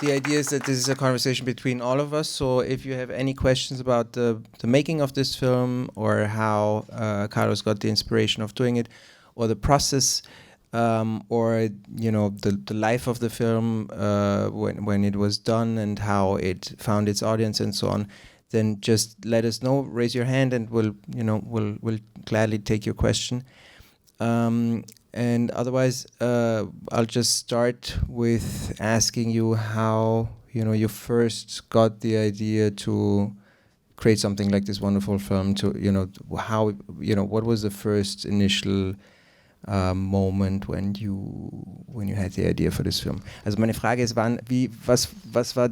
the idea is that this is a conversation between all of us. So if you have any questions about the making of this film, or how Carlos got the inspiration of doing it, or the process, or the life of the film when it was done and how it found its audience and so on, then just let us know. Raise your hand, and we'll gladly take your question. And otherwise, I'll just start with asking you how you first got the idea to create something like this wonderful film. How what was the first initial moment when you had the idea for this film? Also meine Frage ist, was war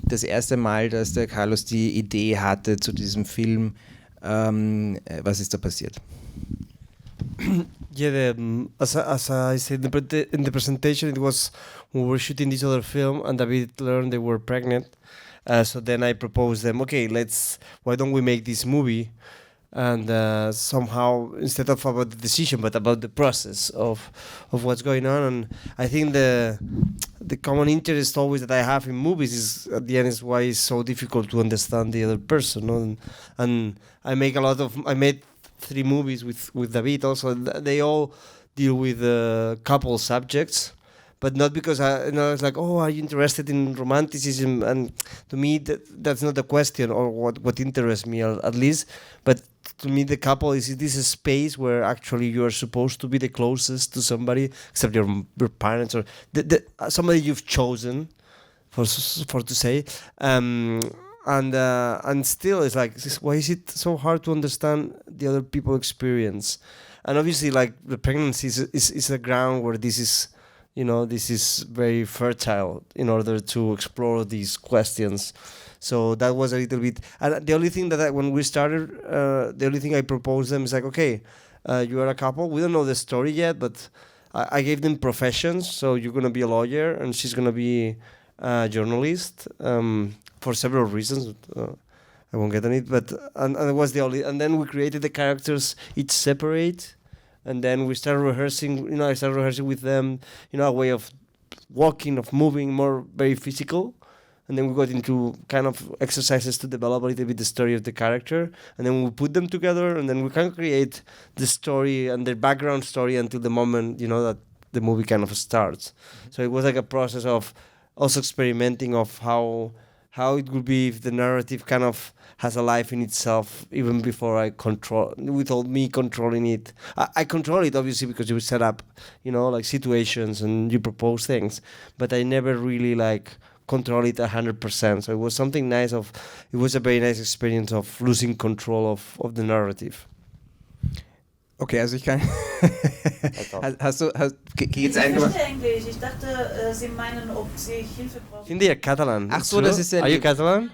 das erste Mal, dass der Carlos die Idee hatte zu diesem Film? Was ist da passiert? Yeah, as I said in the presentation, it was when we were shooting this other film, and David learned they were pregnant. So then I proposed them, okay, why don't we make this movie? And somehow, instead of about the decision, but about the process of what's going on. And I think the common interest always that I have in movies is, at the end, is why it's so difficult to understand the other person. No? And I made 3 movies with David also. They all deal with couple subjects, but not because it's like, oh, are you interested in romanticism? And to me, that's not the question, or what interests me at least. But to me, the couple is this a space where actually you are supposed to be the closest to somebody, except your parents or somebody you've chosen for to say. And still, it's like, why is it so hard to understand the other people's experience? And obviously, like, the pregnancy is a ground where this is very fertile in order to explore these questions. So that was a little bit. And the only thing when we started, the only thing I proposed them is like, okay, you are a couple. We don't know the story yet, but I gave them professions. So you're gonna be a lawyer, and she's gonna be a journalist. For several reasons, I won't get on it, but and it was the only. And then we created the characters each separate, and then we started rehearsing. I started rehearsing with them. A way of walking, of moving, more very physical. And then we got into kind of exercises to develop a little bit the story of the character, and then we put them together, and then we can create the story and the background story until the moment that the movie kind of starts. So it was like a process of also experimenting of how it would be if the narrative kind of has a life in itself, even before without me controlling it. I control it, obviously, because you set up, like situations and you propose things, but I never really control it 100%. So it was something nice it was a very nice experience of losing control of the narrative. Okay, also ich kann. Geht's einfach? Englisch. Ich dachte, Sie meinen, ob Sie Hilfe brauchen. Ich finde ja Catalan. Ach so, das ist sehr lieb. Are you Catalan?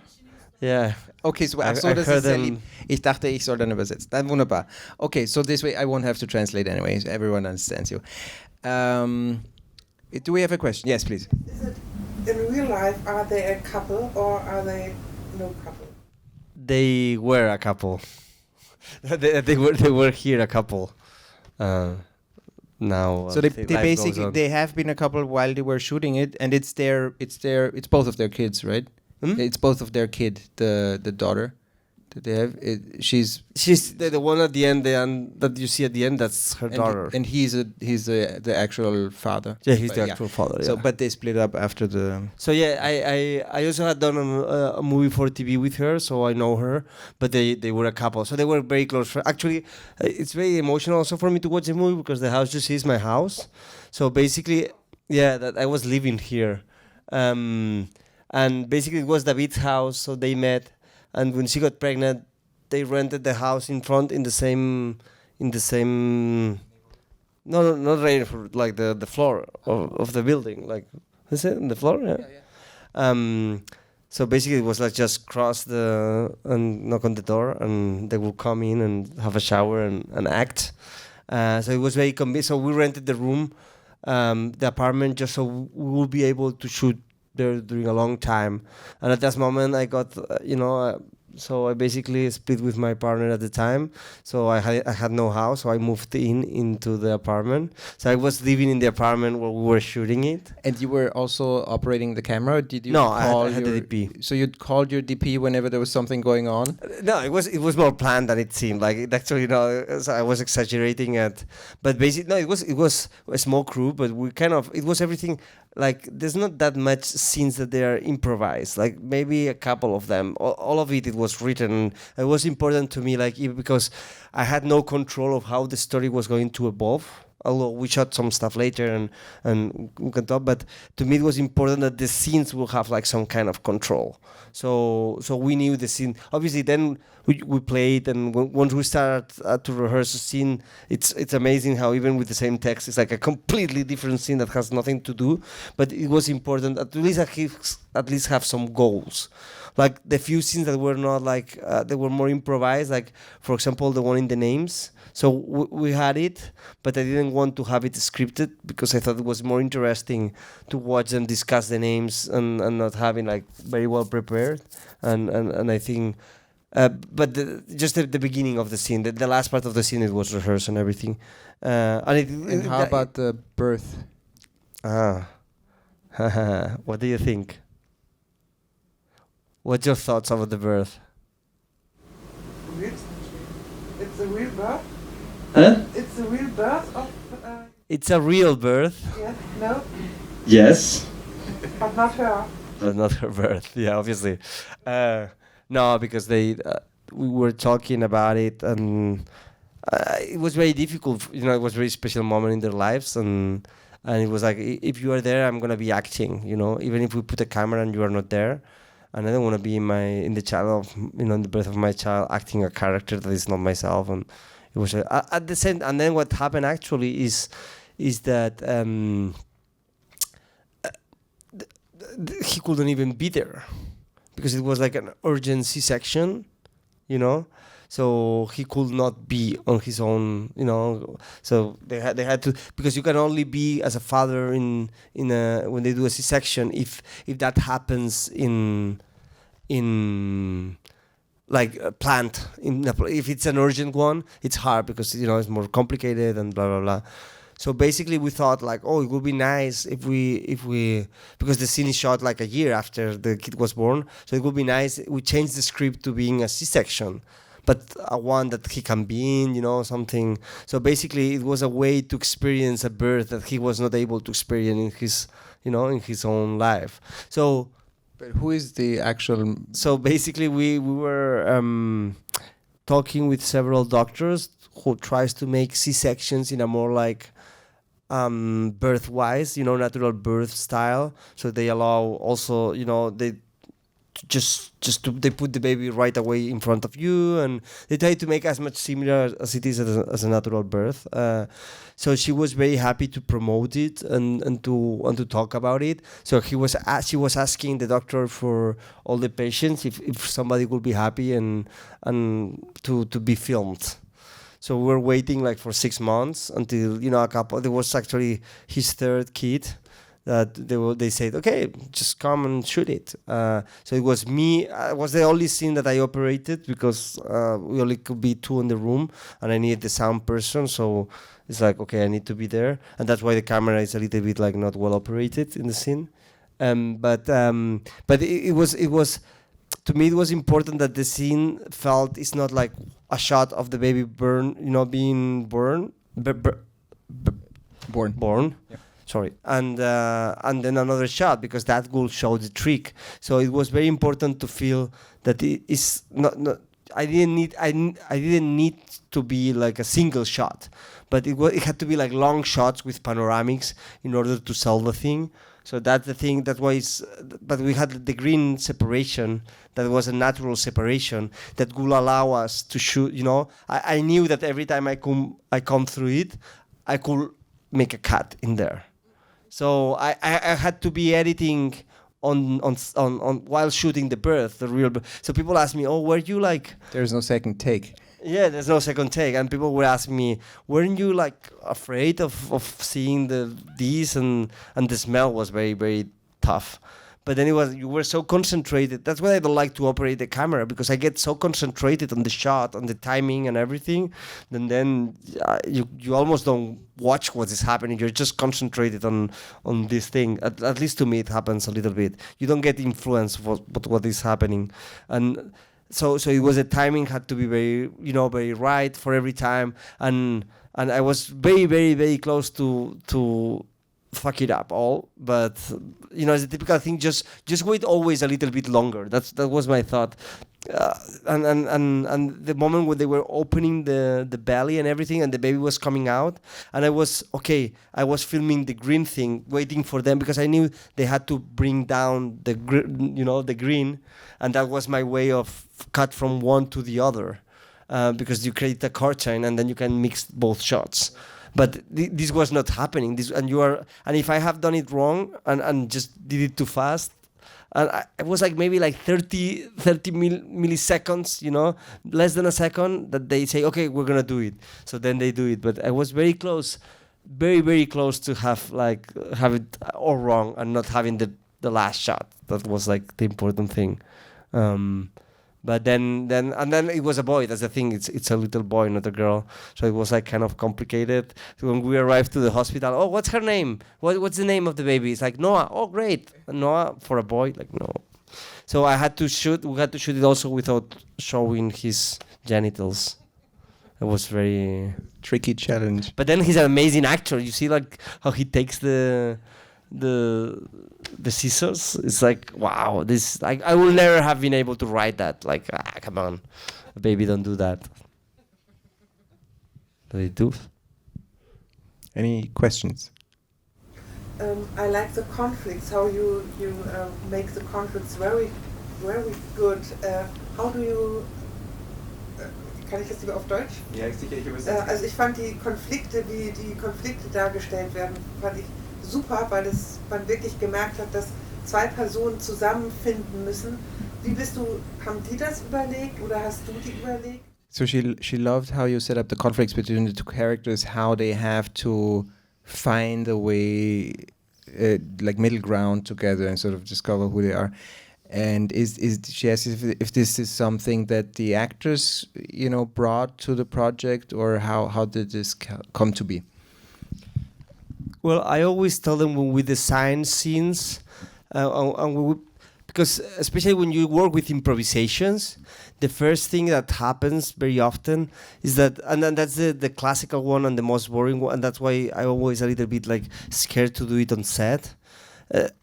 Yeah. Okay, so das ist sehr lieb. Ich dachte, ich soll dann übersetzen. Dann wunderbar. Okay, so this way I won't have to translate anyway. Everyone understands you. Do we have a question? Yes, please. Is it, in real life, are they a couple or are they no couple? They were a couple. they were here a couple. Now. So they basically they have been a couple while they were shooting it, and it's both of their kids, right? It's both of their kid, the daughter that they have. She's the one at the end, that you see at the end. That's her daughter, and he's the actual father. Yeah, he's the actual father. So, yeah. but they split up after the. So yeah, I also had done a movie for TV with her, so I know her. But they were a couple, so they were very close. Actually, it's very emotional also for me to watch the movie because the house just is my house. So basically, yeah, that I was living here, and basically it was David's house. So they met. And when she got pregnant, they rented the house in front in the same. No, not right for like the floor of the building. Like, is it in the floor? Yeah. So basically, it was like just cross and knock on the door, and they will come in and have a shower and act. So it was very convenient. So we rented the room, the apartment, just so we will be able to shoot there during a long time. And at that moment I got So I basically split with my partner at the time. So I had no house, so I moved into the apartment. So I was living in the apartment where we were shooting it. And you were also operating the camera? Did you No, call I had your the DP. So you'd called your DP whenever there was something going on? No, it was more planned than it seemed. Like it actually, so I was exaggerating it, but basically, no, it was a small crew, but it was everything. Like there's not that much scenes that they are improvised. Like maybe a couple of them. All of it was written. It was important to me, like because I had no control of how the story was going to evolve. Although we shot some stuff later and we can talk, but to me it was important that the scenes will have like some kind of control. So we knew the scene. Obviously, then we played, and once we started to rehearse a scene, it's amazing how even with the same text, it's like a completely different scene that has nothing to do. But it was important at least have some goals. Like the few scenes that were not like they were more improvised. Like for example, the one in the names. So we had it, but I didn't want to have it scripted because I thought it was more interesting to watch them discuss the names and not having like very well prepared. And I think, but just the beginning of the scene, the last part of the scene, it was rehearsed and everything. And how about the birth? What do you think? What's your thoughts about the birth? It's a real birth? Huh? It's a real birth of... It's a real birth. Yes, no, Yes. but not her. But not her birth, yeah, obviously. No, because we were talking about it, and it was very difficult. It was a very special moment in their lives, and it was like, if you are there, I'm gonna be acting. Even if we put a camera and you are not there, and I don't want to be in the child of in the birth of my child acting a character that is not myself. And it was at the same. And then what happened actually is that he couldn't even be there because it was like an urgent C-section, so he could not be on his own, so they had to, because you can only be as a father when they do a C-section if that happens in like a plant. If it's an urgent one, it's hard because it's more complicated and blah blah blah. So basically, we thought like, it would be nice if we because the scene is shot like a year after the kid was born, so it would be nice we change the script to being a C-section, but one that he can be in, something. So basically, it was a way to experience a birth that he was not able to experience in his own life. So, but who is the actual? So basically, we were talking with several doctors who tries to make C-sections in a more like birth-wise, natural birth style. So they allow also, they they put the baby right away in front of you, and they try to make as much similar as it is as a natural birth. So she was very happy to promote it and to talk about it. So she was asking the doctor for all the patients if somebody would be happy and to be filmed. So we were waiting like for 6 months until there was actually his third kid that they said, okay, just come and shoot it. So it was me. It was the only scene that I operated because we only could be 2 in the room, and I needed the sound person. So it's like, okay, I need to be there, and that's why the camera is a little bit like not well operated in the scene. But it was. To me, it was important that the scene felt it's not like a shot of the baby being born. Born. Yep. Sorry, and then another shot because that will show the trick. So it was very important to feel that it is not. I didn't need to be like a single shot, but it had to be like long shots with panoramics in order to sell the thing. So that's the thing. That's why but we had the green separation. That was a natural separation that would allow us to shoot. I knew that every time I come through it, I could make a cut in there. So I had to be editing on while shooting the birth, the real birth. So people ask me, were you like? There's no second take. Yeah, there's no second take, and people were asking me, weren't you like afraid of seeing these and the smell was very very tough. but then you were so concentrated. That's why I don't like to operate the camera, because I get so concentrated on the shot, on the timing and everything. Then you almost don't watch what is happening. You're just concentrated on this thing. At least to me, it happens a little bit. You don't get influenced what is happening, and so it was, the timing had to be very right for every time, and I was very, very, very close to fuck it up all, but it's a typical thing. Just wait always a little bit longer. That was my thought. And the moment when they were opening the belly and everything, and the baby was coming out, and I was filming the green thing, waiting for them, because I knew they had to bring down the green, and that was my way of cut from one to the other, because you create a curtain and then you can mix both shots. But this was not happening. And if I have done it wrong and just did it too fast, and it was like maybe like 30 milliseconds, less than a second, that they say, okay, we're gonna do it. So then they do it. But I was very close, very, very close to have it all wrong and not having the last shot. That was like the important thing. But then it was a boy. That's the thing. It's a little boy, not a girl. So it was like kind of complicated. So when we arrived to the hospital, oh, what's her name? What's the name of the baby? It's like Noah. Oh, great, Noah for a boy. Like no. So we had to shoot it also without showing his genitals. It was very tricky challenge. But then he's an amazing actor. You see like how he takes the scissors. It's like, wow, this, like, I will never have been able to write that. Like, come on, baby, don't do that. But they do. Any questions? I like the conflicts, how you make the conflicts very, very good. How do you... Kann ich das lieber auf Deutsch? Ja, ich übersetze. Also ich fand die Konflikte, wie die Konflikte dargestellt werden, fand ich super, weil man wirklich gemerkt hat, dass zwei Personen zusammenfinden müssen. Haben die das überlegt oder hast du die überlegt? So she loved how you set up the conflicts between the two characters, how they have to find a way, like middle ground together and sort of discover who they are. And she asked if this is something that the actors, brought to the project, or how did this come to be? Well, I always tell them when we design scenes, because especially when you work with improvisations, the first thing that happens very often is that, and then that's the classical one and the most boring one, and that's why I always a little bit like scared to do it on set.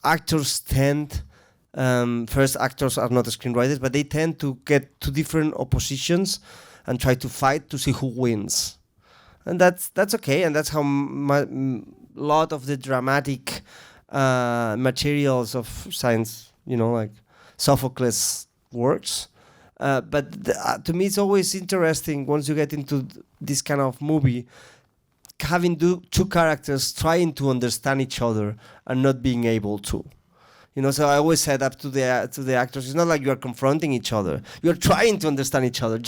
Actors tend, first, actors are not screenwriters, but they tend to get two different oppositions and try to fight to see who wins, and that's okay, and that's how lot of the dramatic materials of science, like Sophocles works. But to me, it's always interesting once you get into this kind of movie, having two characters trying to understand each other and not being able to. So I always said up to the actors, it's not like you are confronting each other. You're trying to understand each other.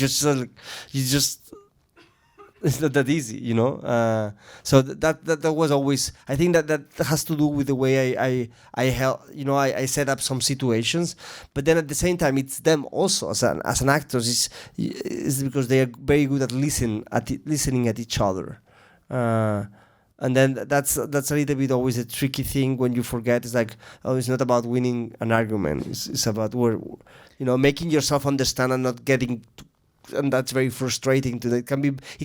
It's not that easy, So that was always. I think that has to do with the way I set up some situations, but then at the same time, it's them also as an actor is because they are very good at listening at each other, and then that's a little bit always a tricky thing when you forget. It's like, oh, it's not about winning an argument. It's about making yourself understand and not getting. And that's very frustrating. It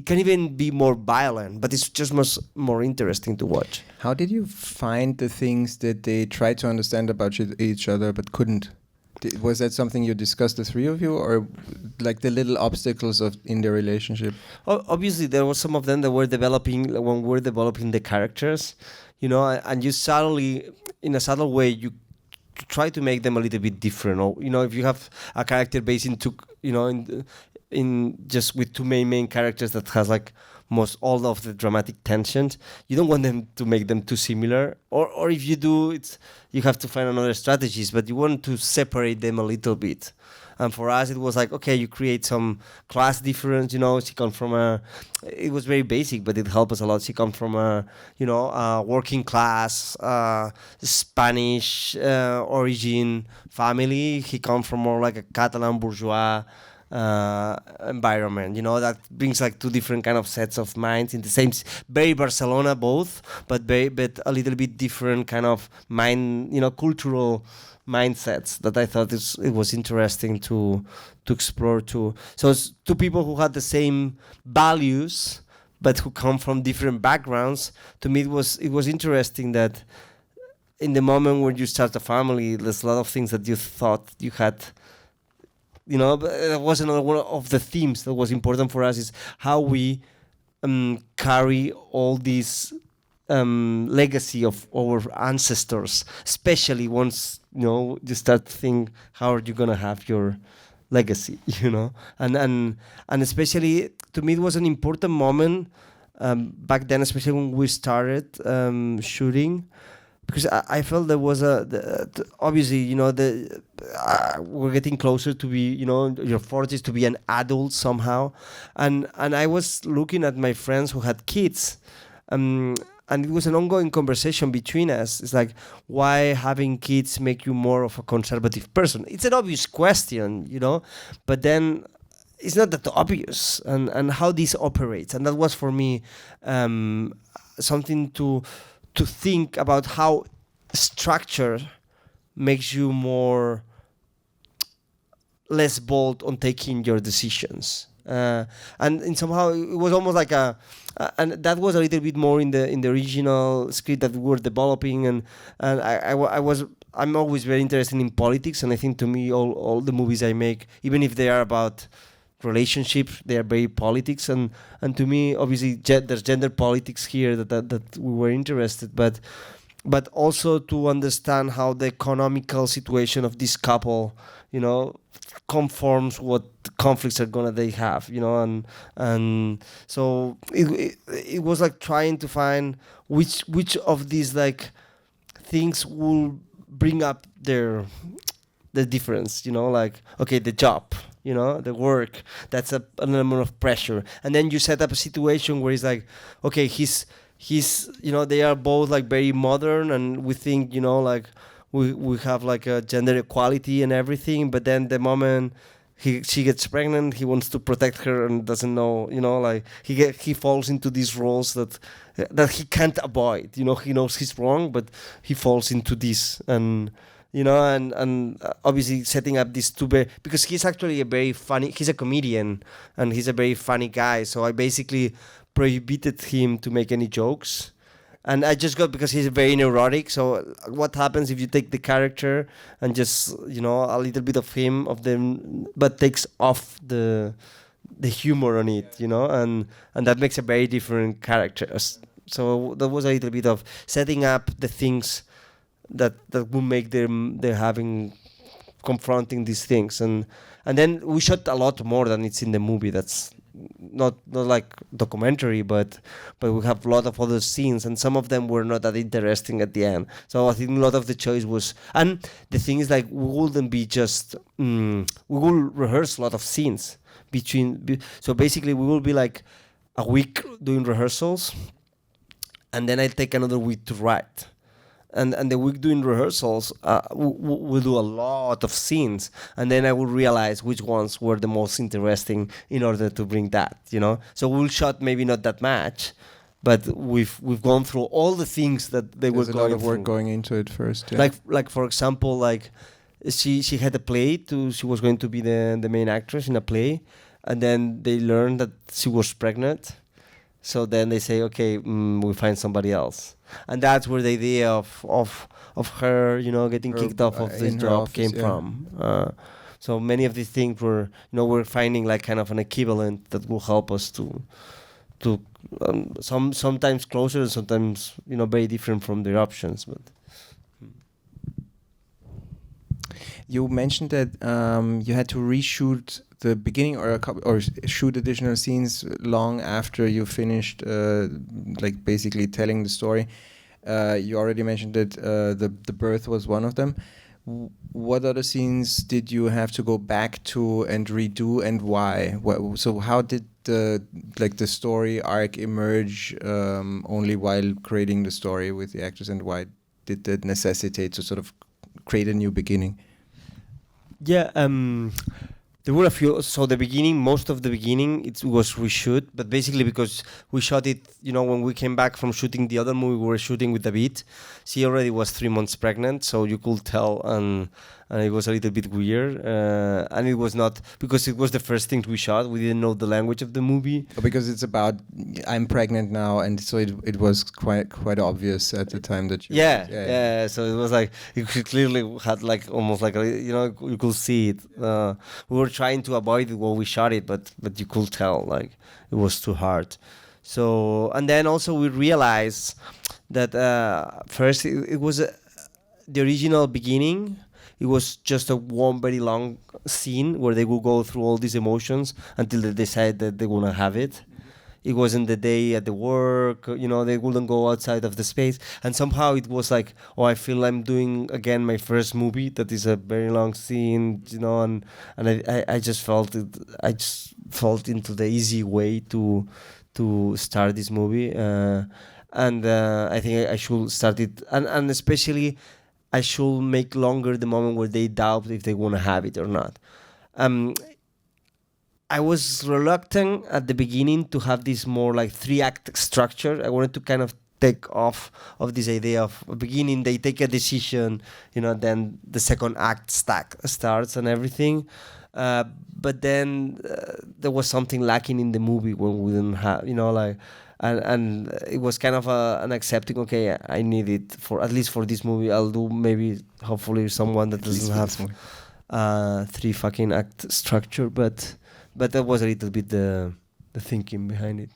can even be more violent, but it's just much more interesting to watch. How did you find the things that they tried to understand about each other but couldn't? Was that something you discussed, the three of you, or like the little obstacles in their relationship? Obviously, there were some of them that were developing when we were developing the characters, and you subtly, in a subtle way, you try to make them a little bit different. Or if you have a character based in two, in just with two main characters that has like most all of the dramatic tensions. You don't want them to make them too similar, or if you do, you have to find another strategies. But you want to separate them a little bit. And for us, it was like, okay, you create some class difference. She comes from it was very basic, but it helped us a lot. She comes from a working class, Spanish origin family. He comes from more like a Catalan bourgeois environment. That brings like two different kind of sets of minds in the same, very Barcelona both, but a little bit different kind of mind, cultural mindsets that I thought it was interesting to explore too. So it's two people who had the same values but who come from different backgrounds. To me, it was interesting that in the moment when you start a family, there's a lot of things that you thought you had. But it was another one of the themes that was important for us, is how we carry all these legacy of our ancestors, especially once you start to think how are you gonna have your legacy, and especially to me it was an important moment back then, especially when we started shooting, because I felt there was obviously we're getting closer to be your 40s, to be an adult somehow, and I was looking at my friends who had kids. And it was an ongoing conversation between us. It's like, why having kids make you more of a conservative person? It's an obvious question, but then it's not that obvious, and how this operates. And that was for me something to think about, how structure makes you less bold on taking your decisions. And somehow it was almost like and that was a little bit more in the original script that we were developing, and I'm always very interested in politics, and I think to me all the movies I make, even if they are about relationships, they are very politics, and to me obviously there's gender politics here that we were interested, but also to understand how the economical situation of this couple conforms what conflicts they have, and so it was like trying to find which of these like things will bring up the difference, like, okay, the job, the work, that's an element of pressure, and then you set up a situation where it's like, okay, he's they are both like very modern, and we think like we have like a gender equality and everything, but then the moment she gets pregnant, he wants to protect her and doesn't know, like he falls into these roles that he can't avoid. He knows he's wrong, but he falls into this, and obviously setting up these two, because he's actually he's a comedian and he's a very funny guy. So I basically prohibited him to make any jokes. And I just got, because he's very neurotic. So what happens if you take the character and just, a little bit of him, but takes off the humor on it, and that makes a very different character. So that was a little bit of setting up the things that will make they're confronting these things. And then we shot a lot more than it's in the movie. That's not like documentary, but we have a lot of other scenes, and some of them were not that interesting at the end. So I think a lot of the choice was, and the thing is, like, we wouldn't be just we will rehearse a lot of scenes so basically we will be like a week doing rehearsals, and then I take another week to write. And the week doing rehearsals, we'll do a lot of scenes, and then I will realize which ones were the most interesting in order to bring that, So we'll shot maybe not that much, but we've gone through all the things that they were going through. There's a lot of work going into it first. Yeah. Like for example, like she had a play she was going to be the main actress in a play, and then they learned that she was pregnant. So then they say, okay, we'll find somebody else. And that's where the idea of her, getting kicked off of this job came from. So many of these things were, we're finding like kind of an equivalent that will help us to sometimes closer and sometimes, very different from their options. But You mentioned that you had to reshoot the beginning or shoot additional scenes long after you finished, like basically telling the story. You already mentioned that the birth was one of them. What other scenes did you have to go back to and redo, and why? So how did the story arc emerge only while creating the story with the actors, and why did that necessitate to sort of create a new beginning? Yeah, there were a few. So the beginning, most of the beginning, it was reshoot, but basically because we shot it, when we came back from shooting the other movie, we were shooting with David. She already was 3 months pregnant, so you could tell, and it was a little bit weird. And it was not, because it was the first thing we shot. We didn't know the language of the movie. Because it's about, I'm pregnant now, and so it was quite obvious at the time that you... Yeah. So it was like, you clearly had like almost like, you could see it. We were trying to avoid it when we shot it, but you could tell like it was too hard. So, and then also we realized that first it was the original beginning. It was just one very long scene where they would go through all these emotions until they decide that they want to have it. It wasn't the day at the work, they wouldn't go outside of the space. And somehow it was like, I feel I'm doing again my first movie that is a very long scene, and I just felt it. I just felt into the easy way to start this movie. And I think I should start it. And especially I should make longer the moment where they doubt if they want to have it or not. I was reluctant at the beginning to have this more like 3-act structure. I wanted to kind of take off of this idea of beginning, they take a decision, then the second act starts and everything. But then there was something lacking in the movie when we didn't have, and it was kind of an accepting, okay, I need it for, at least for this movie. I'll do maybe, hopefully, someone that doesn't have 3 fucking act structure, but that was a little bit the thinking behind it.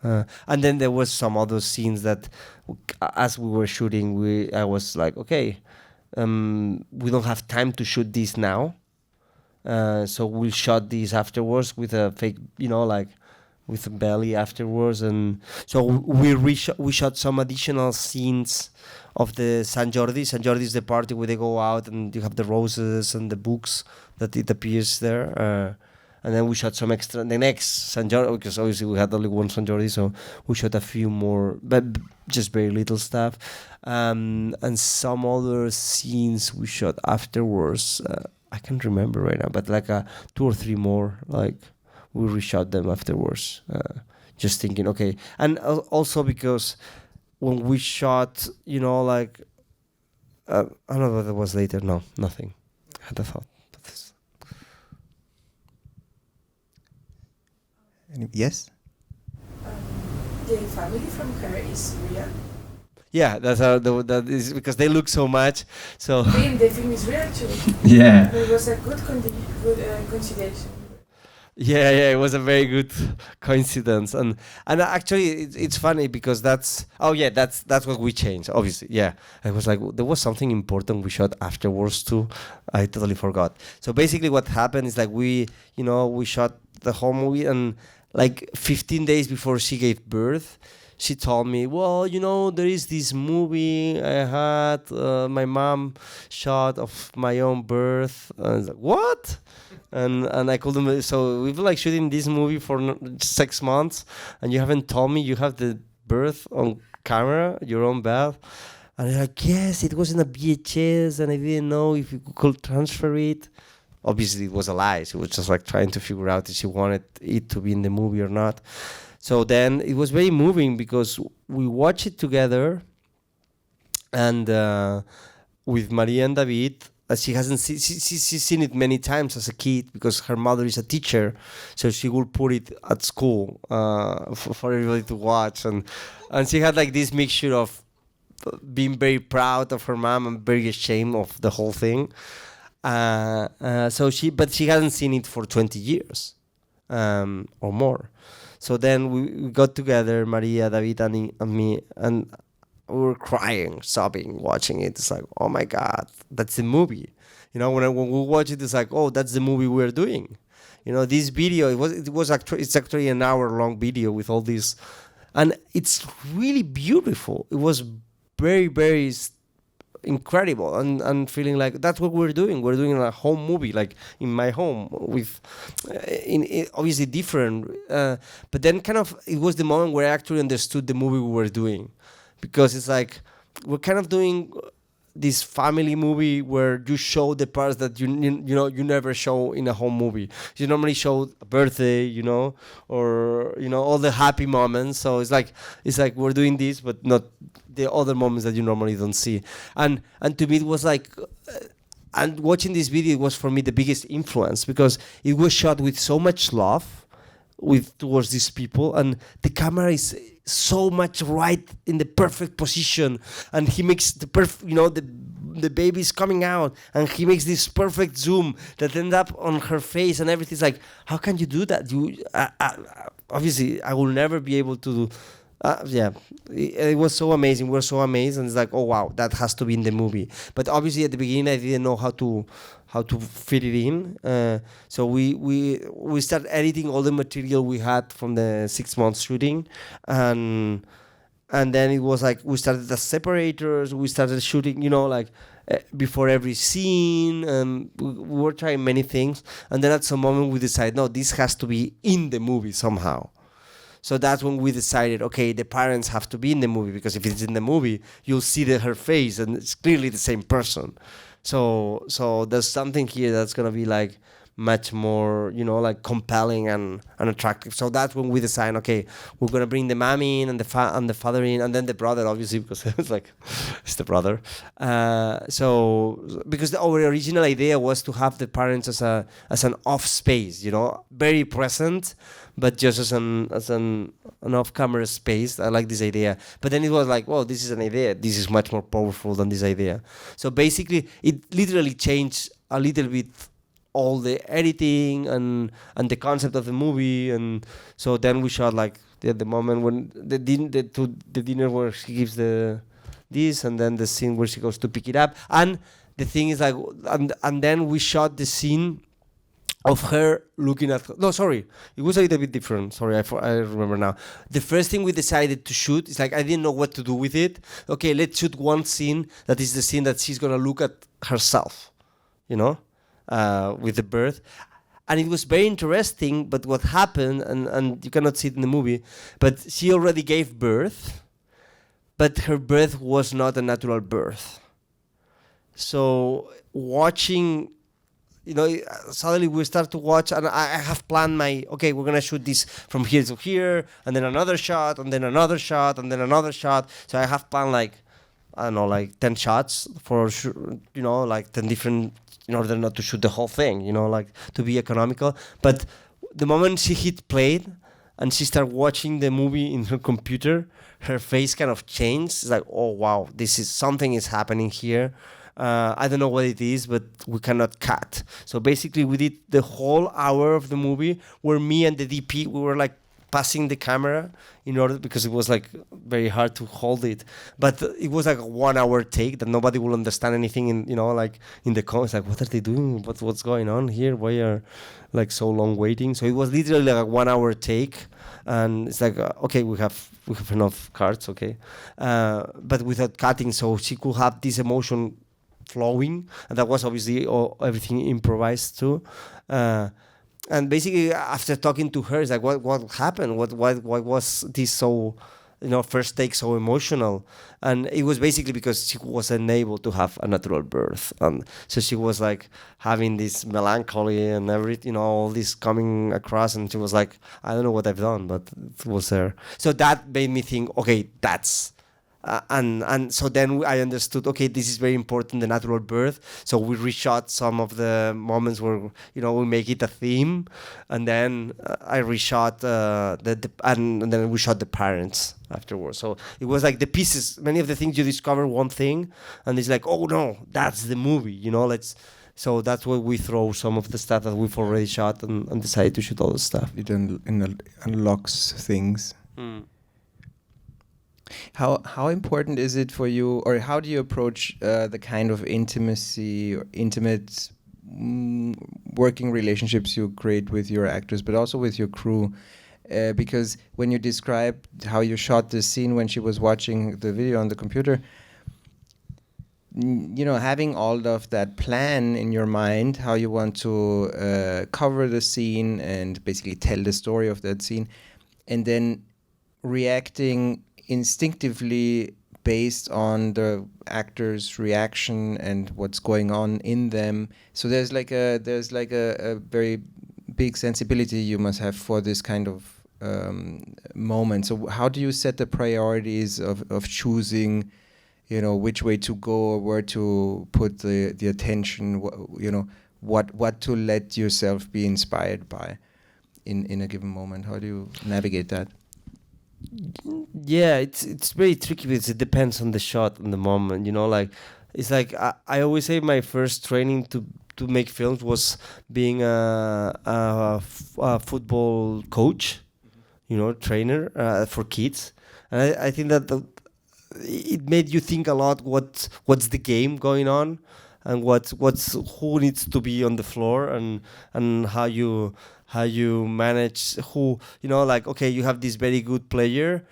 And then there was some other scenes that, as we were shooting, I was like, okay, we don't have time to shoot this now, so we'll shot this afterwards with a fake, with a belly afterwards, and so we shot some additional scenes of the San Jordi. San Jordi is the party where they go out and you have the roses and the books that it appears there. And then we shot some extra. The next San Jordi, because obviously we had only one San Jordi, so we shot a few more, but just very little stuff. And some other scenes we shot afterwards. I can't remember right now, but like 2 or 3 more. Like we reshot them afterwards. Just thinking, okay. And also because when we shot, I don't know what it was later. No, nothing. I had a thought. Yes? The family from her is real. Yeah, that is because they look so much. So The film is real too. Yeah. It was a good coincidence. Yeah, it was a very good coincidence, and actually it's funny because that's what we changed. Obviously, yeah, it was like there was something important we shot afterwards too. I totally forgot. So basically, what happened is like we shot the whole movie, and like 15 days before she gave birth, she told me, well, there is this movie I had my mom shot of my own birth. And I was like, what? And I couldn't. So we've been like shooting this movie for 6 months, and you haven't told me you have the birth on camera, your own birth. And they're like, yes, it was in a VHS, and I didn't know if you could transfer it. Obviously, it was a lie. She was just like trying to figure out if she wanted it to be in the movie or not. So then it was very moving because we watched it together, and with Maria and David, she hasn't she's seen it many times as a kid because her mother is a teacher, so she would put it at school for everybody to watch, and she had like this mixture of being very proud of her mom and very ashamed of the whole thing. But she hasn't seen it for 20 years or more. So then we got together, Maria, David, and me, and we were crying, sobbing, watching it. It's like, oh my God, that's the movie. You know, when we watch it, it's like, oh, that's the movie we're doing. You know, this video, it's actually an hour-long video with all these, and it's really beautiful. It was very, very incredible, and feeling like that's what we're doing. We're doing a home movie, like in my home, with obviously different, but then kind of it was the moment where I actually understood the movie we were doing, because it's like we're kind of doing this family movie where you show the parts that you never show in a home movie. You normally show a birthday, or all the happy moments. So it's like we're doing this, but not the other moments that you normally don't see. And to me it was like, and watching this video was for me the biggest influence, because it was shot with so much love towards these people, and the camera is so much right in the perfect position, and he makes the the baby's coming out, and he makes this perfect zoom that ends up on her face, and everything's like, how can you do that? Obviously I will never be able to do. It was so amazing. We're so amazed, and it's like, oh wow, that has to be in the movie. But obviously at the beginning I didn't know how to fit it in. So we started editing all the material we had from the 6 months shooting, and then it was like we started the separators. We started shooting, before every scene. We were trying many things, and then at some moment we decided, no, this has to be in the movie somehow. So that's when we decided, okay, the parents have to be in the movie, because if it's in the movie, you'll see her face, and it's clearly the same person. So there's something here that's gonna be like much more, like compelling and attractive. So that's when we decided, okay, we're gonna bring the mom in and the father in, and then the brother, obviously, because it's the brother. So because our original idea was to have the parents as an off space, very present, but just as an off-camera space. I like this idea. But then it was like, well, this is an idea. This is much more powerful than this idea. So basically, it literally changed a little bit all the editing and the concept of the movie. And so then we shot like the moment when the dinner where she gives this, and then the scene where she goes to pick it up. And the thing is like, and then we shot the scene of her looking at her. No, sorry, it was a little bit different. Sorry, I remember now. The first thing we decided to shoot is like, I didn't know what to do with it. Okay, let's shoot one scene that is the scene that she's gonna look at herself, with the birth. And it was very interesting, but what happened, and you cannot see it in the movie, but she already gave birth, but her birth was not a natural birth. So watching, suddenly we start to watch, and I have planned we're going to shoot this from here to here, and then another shot, and then another shot, and then another shot. So I have planned like 10 shots for, 10 different, in order not to shoot the whole thing, to be economical. But the moment she hit play and she started watching the movie in her computer, her face kind of changed. It's like, oh wow, something is happening here. I don't know what it is, but we cannot cut. So basically we did the whole hour of the movie where me and the DP, we were like passing the camera because it was like very hard to hold it. But it was like a 1 hour take that nobody will understand anything in, like in the comments, like what are they doing? What's going on here? Why are like so long waiting? So it was literally like a 1 hour take. And it's like, okay, we have enough cards, okay. But without cutting, so she could have this emotion flowing, and that was obviously everything improvised too. And basically, after talking to her, it's like, what happened? Why was this so, first take so emotional? And it was basically because she was unable to have a natural birth, and so she was like having this melancholy and everything, all this coming across, and she was like, I don't know what I've done, but it was there. So that made me think, okay, that's. And so then I understood, okay, this is very important, the natural birth. So we reshot some of the moments where, we make it a theme. And then I reshot and then we shot the parents afterwards. So it was like the pieces, many of the things you discover one thing, and it's like, oh no, that's the movie, So that's why we throw some of the stuff that we've already shot and decide to shoot all the stuff. It unlocks things. How important is it for you, or how do you approach the kind of intimacy or intimate working relationships you create with your actors, but also with your crew? Because when you described how you shot this scene when she was watching the video on the computer, you know, having all of that plan in your mind, how you want to cover the scene and basically tell the story of that scene, and then reacting instinctively based on the actor's reaction and what's going on in them. So there's like a very big sensibility you must have for this kind of moment. So how do you set the priorities of choosing, you know, which way to go or where to put the attention, you know, what to let yourself be inspired by in a given moment? How do you navigate that? Yeah, it's very tricky because it depends on the shot and the moment, you know, like it's like I always say my first training to make films was being a football coach, you know, trainer for kids. And I think that it made you think a lot what's the game going on and what's who needs to be on the floor and how you manage who, you know, like, okay, you have this very good player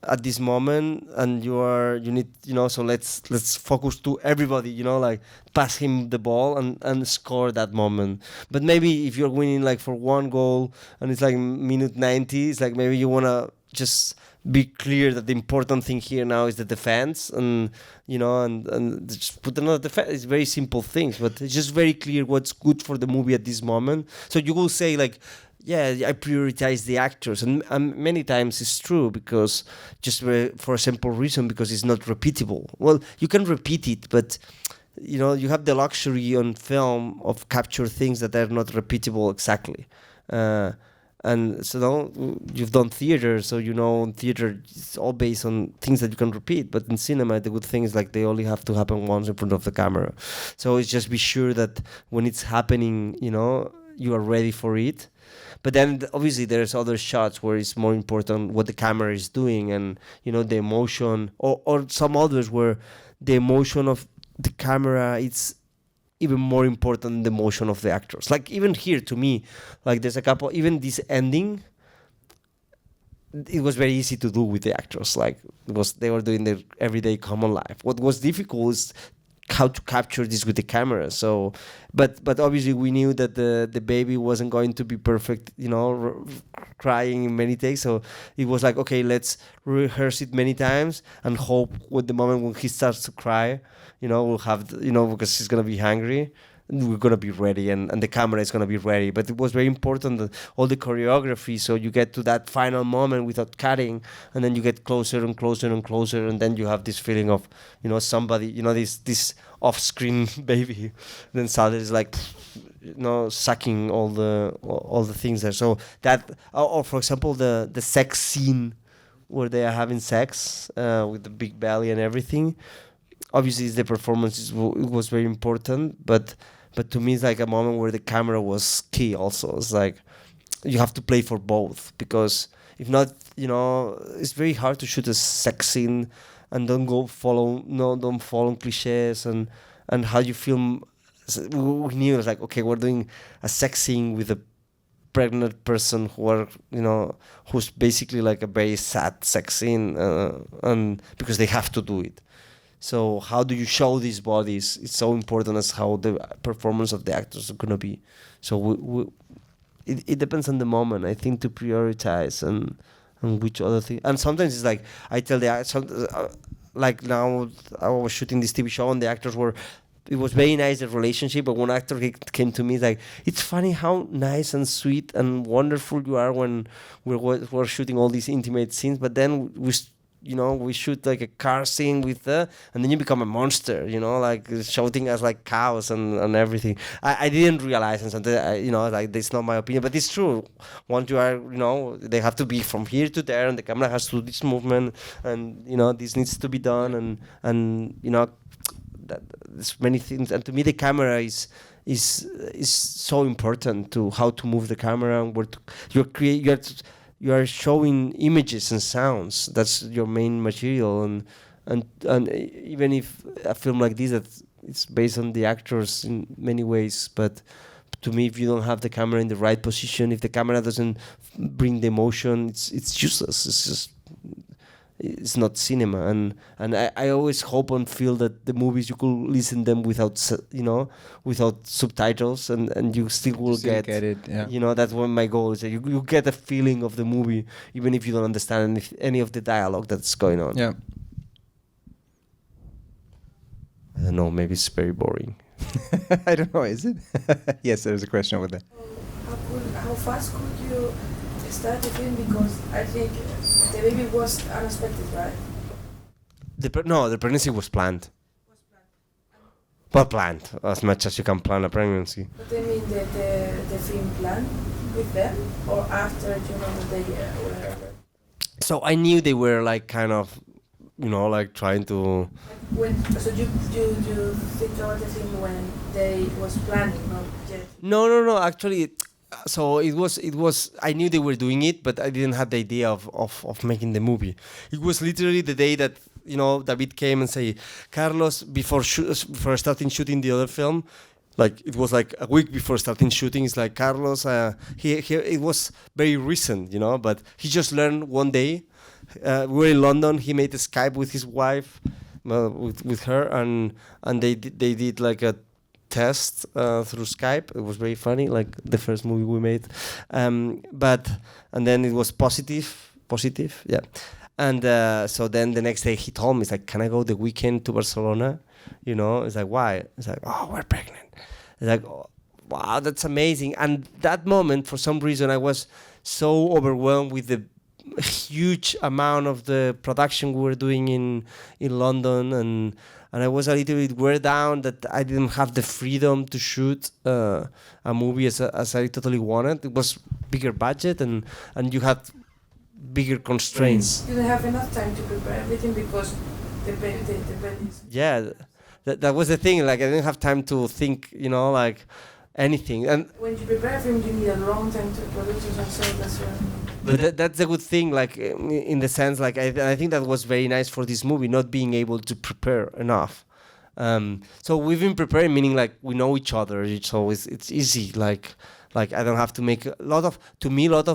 at this moment and you need, you know, so let's focus to everybody, you know, like pass him the ball and score that moment. But maybe if you're winning like for one goal and it's like minute 90, it's like maybe you want to just be clear that the important thing here now is the defense, and you know, and just put another defense. It's very simple things, but it's just very clear what's good for the movie at this moment. So you will say like, yeah, I prioritize the actors, and many times it's true because just for a simple reason, because it's not repeatable. Well, you can repeat it, but you know, you have the luxury on film of capture things that are not repeatable exactly. And so now you've done theater, so you know in theater it's all based on things that you can repeat. But in cinema, the good thing is like they only have to happen once in front of the camera. So it's just be sure that when it's happening, you know, you are ready for it. But then obviously there's other shots where it's more important what the camera is doing and, you know, the emotion, or some others where the emotion of the camera, it's even more important than the emotion of the actors. Like even here, to me, like there's a couple, even this ending, it was very easy to do with the actors. Like they were doing their everyday common life. What was difficult is how to capture this with the camera. So, but obviously we knew that the baby wasn't going to be perfect, you know, crying in many takes. So it was like, okay, let's rehearse it many times and hope with the moment when he starts to cry, you know, we'll have, you know, because he's going to be hungry, we're going to be ready and the camera is going to be ready. But it was very important that all the choreography, so you get to that final moment without cutting, and then you get closer and closer and closer, and then you have this feeling of, you know, somebody, you know, this off-screen baby, then suddenly it's like, you know, sucking all the things there. So that, or for example, the sex scene where they are having sex with the big belly and everything. Obviously, the performance it was very important, but to me, it's like a moment where the camera was key. Also, it's like you have to play for both, because if not, you know, it's very hard to shoot a sex scene and don't follow cliches and how you film. We knew it's like, okay, we're doing a sex scene with a pregnant person who's basically like a very sad sex scene, and because they have to do it. So how do you show these bodies? It's so important as how the performance of the actors are going to be. So it depends on the moment, I think, to prioritize and which other thing. And sometimes it's like, I tell the actors, like now I was shooting this TV show and the actors it was very nice, the relationship, but one actor came to me like, it's funny how nice and sweet and wonderful you are when we're shooting all these intimate scenes, but then we shoot like a car scene and then you become a monster, you know, like shouting us like cows and everything. I didn't realize, and something, like that's not my opinion, but it's true. Once you are, they have to be from here to there, and the camera has to do this movement, and this needs to be done, and there's many things. And to me, the camera is so important to how to move the camera and where to you are showing images and sounds. That's your main material, and even if a film like this, that it's based on the actors in many ways, but to me, if you don't have the camera in the right position, if the camera doesn't bring the emotion, it's useless. It's not cinema, and I always hope and feel that the movies you could listen them without without subtitles, and you still will get it. Yeah. That's one of my goals. You get a feeling of the movie even if you don't understand any of the dialogue that's going on. Yeah. I don't know. Maybe it's very boring. I don't know. Is it? Yes, there's a question over there. How fast could you start the film? Because I think the baby was unexpected, right? The pregnancy was planned. Well, planned as much as you can plan a pregnancy. But I mean the film planned with them, or after the day whatever. So I knew they were like kind of, like trying to. So you think about the film when they was planning, not yet? No. Actually, so it was. I knew they were doing it, but I didn't have the idea of making the movie. It was literally the day that David came and say, Carlos, before starting shooting the other film, like it was like a week before starting shooting. It's like Carlos. He it was very recent, but he just learned one day. We were in London. He made a Skype with his wife, with her, and they did like a test through Skype. It was very funny, like the first movie we made. And then it was positive, yeah. And so then the next day he told me, it's like, can I go the weekend to Barcelona? It's like, why? It's like, oh, we're pregnant. It's like, oh, wow, that's amazing. And that moment, for some reason, I was so overwhelmed with the huge amount of the production we were doing in London, and I was a little bit weighed down that I didn't have the freedom to shoot a movie as I totally wanted. It was bigger budget, and you had bigger constraints. You didn't have enough time to prepare everything because the baby is... Yeah, that was the thing. Like, I didn't have time to think, like anything. And when you prepare a film, you need a long time to produce it, so that's what... But that's a good thing, like in the sense, like I think that was very nice for this movie, not being able to prepare enough. So we've been preparing, meaning like we know each other, so it's easy. Like I don't have to make a lot of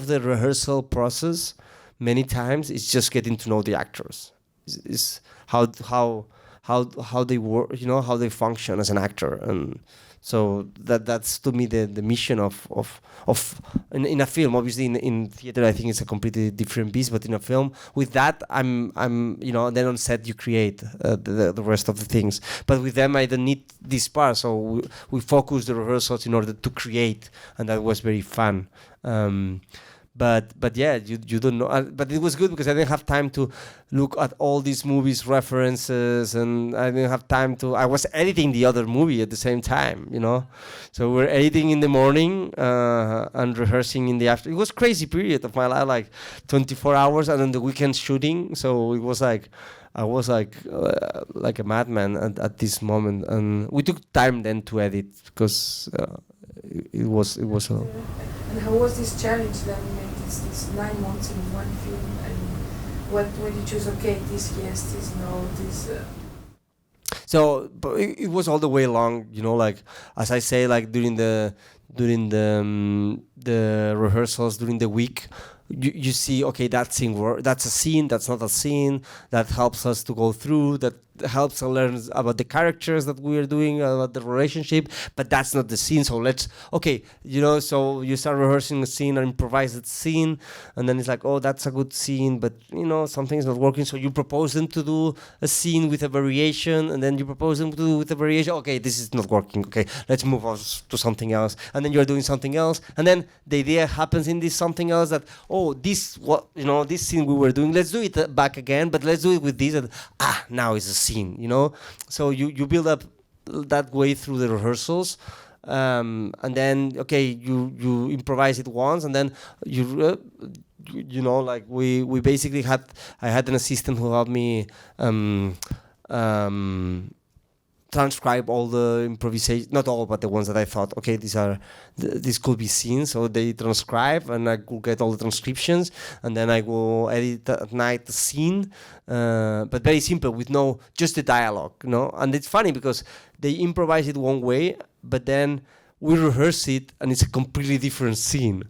the rehearsal process. Many times it's just getting to know the actors, is how they work, how they function as an actor, and so that's to me the mission of in a film. Obviously in theater I think it's a completely different beast, but in a film with that I'm then on set you create the rest of the things. But with them I don't need this part, so we focus the rehearsals in order to create, and that was very fun. But yeah, you don't know. But it was good because I didn't have time to look at all these movies references, and I didn't have time to. I was editing the other movie at the same time, So we're editing in the morning and rehearsing in the afternoon. It was a crazy period of my life, like 24 hours, and then the weekend shooting. So it was like I was like a madman at this moment, and we took time then to edit because it was. And how was this challenge that we made this 9 months in one film? And when you choose, okay, this yes, this no, this... So but it was all the way along, like as I say, like during the rehearsals during the week, you see, okay, that's a scene, that's not a scene, that helps us to go through, that helps us learn about the characters that we are doing, about the relationship, but that's not the scene. So so you start rehearsing a scene or improvise that scene, and then it's like, oh, that's a good scene, but something's not working. So you propose them to do a scene with a variation, and then you propose them to do with a variation. Okay, this is not working. Okay, let's move on to something else, and then you're doing something else, and then the idea happens in this something else that, oh, this scene we were doing, let's do it back again, but let's do it with this, and now it's a scene, So you build up that way through the rehearsals, and then you improvise it once, and then like we basically I had an assistant who helped me transcribe all the improvisation, not all, but the ones that I thought, okay, these could be scenes. So they transcribe, and I could get all the transcriptions, and then I go edit at night the scene, but very simple with just the dialogue, And it's funny because they improvise it one way, but then we rehearse it, and it's a completely different scene.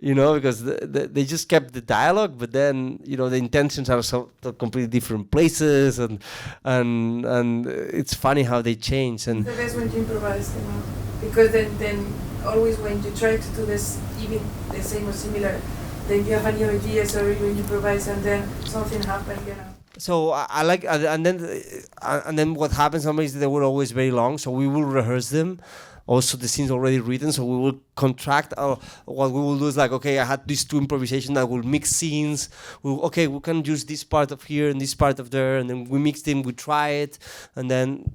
Because they just kept the dialogue, but then the intentions are so completely different places, and it's funny how they change. And the best when you improvise, because then always when you try to do this even the same or similar, then you have a new idea. So when you improvise, and then something happens, So I like, and then what happens sometimes is they were always very long, so we will rehearse them. Also, the scene's already written, so we will contract. What we will do is like, okay, I had these two improvisations that will mix scenes. We can use this part of here and this part of there, and then we mix them, we try it, and then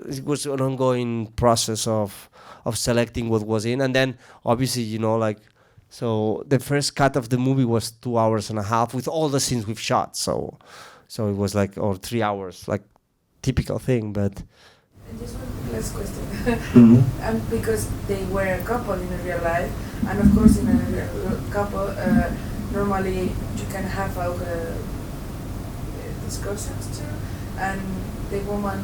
it was an ongoing process of selecting what was in. And then, obviously, so the first cut of the movie was 2 hours and a half with all the scenes we've shot. So it was like, or 3 hours, like typical thing, but... Just one last question. Mm-hmm. Because they were a couple in real life, and of course in a real couple, normally you can have discussions too, and the woman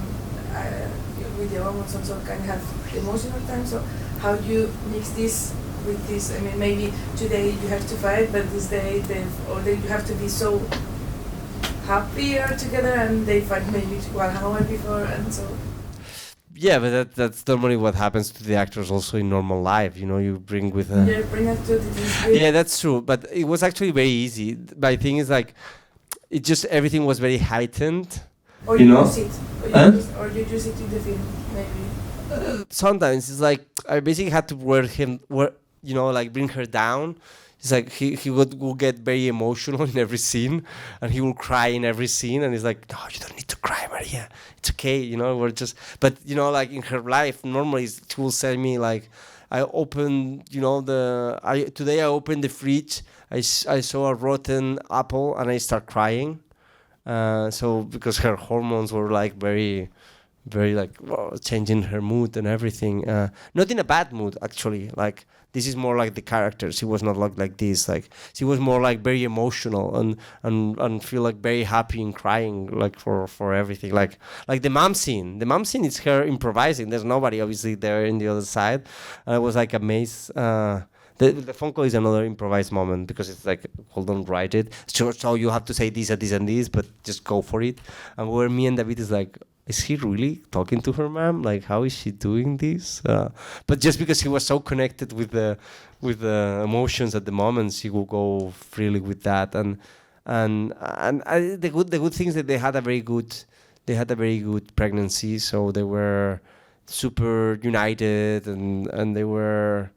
with the woman also can have emotional time. So how do you mix this with this? I mean, maybe today you have to fight, but this day you have to be so happy together, and they fight maybe 1 hour before, and so. Yeah, but that's normally what happens to the actors also in normal life. You bring with a... Yeah, bring it to the... Yeah, that's true. But it was actually very easy. My thing is like, everything was very heightened. Or you use it. Or you use it in the film, maybe. Sometimes it's like, I basically had to bring her down. It's like he would get very emotional in every scene, and he will cry in every scene, and he's like, no, you don't need to cry, Maria. It's okay, we're just... But, like in her life, normally she will say me like, I opened, today I opened the fridge, I saw a rotten apple, and I start crying. So because her hormones were like very... very like changing her mood and everything. Not in a bad mood, actually. Like, this is more like the character. She was not like this. Like, she was more like very emotional and feel like very happy and crying like for everything. Like the mom scene. The mom scene is her improvising. There's nobody obviously there in the other side. I was like amazed. The phone call is another improvised moment because it's like, hold on, write it. So you have to say this and this and this, but just go for it. And where me and David is like, is he really talking to her mom? Like, how is she doing this? But just because he was so connected with the emotions at the moment, she will go freely with that. And the good things that they had a very good pregnancy. So they were super united and they were